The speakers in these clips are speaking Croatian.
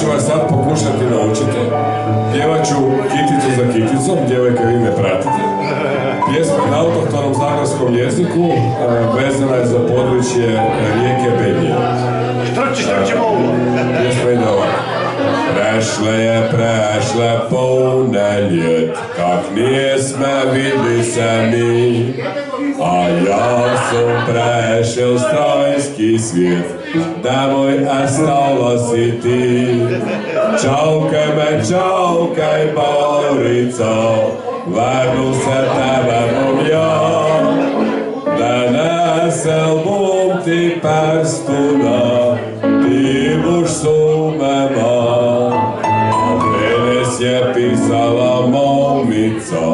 ću vas sad pokušati naučiti. Pjevat ću kiticu za kiticom, djevojke vi me pratite. Pjesma na autohtonom zagorskog jeziku vezana je za područje rijeke Bednje. Štrči mogu. Pjesma ide ovako. Prešle ponedjelj, kak nisme vidli se mi, a ja sam prešel strojski svijet, nemoj stala si ti. Čaukaj Borico, vrnu se tebe bom ja, donesel bom ti prstuna, ti boš sumema. Je pisala momica,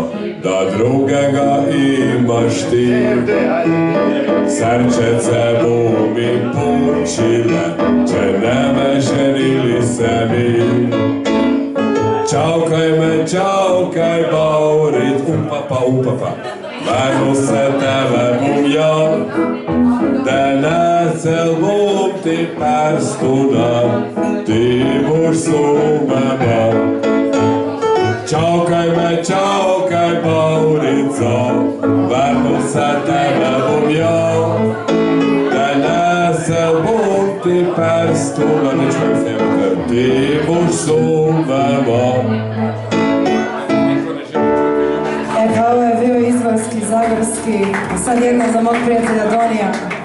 da drugega imaš ti. Srčece bu mi pučile, če ne me ženili se mi. Čaukaj Baurit, upapa, vrnu se tebe bum ja, donesel bum ti prstuna, ti boš sumema. Čaukaj Baurico, vrnu se tebe bom ja, donesel bom ti prstuna, ne čujem se, ti boš sumema. Ovo je bio izvorski, zagorski, sad jedna za mog prijatelja Donija.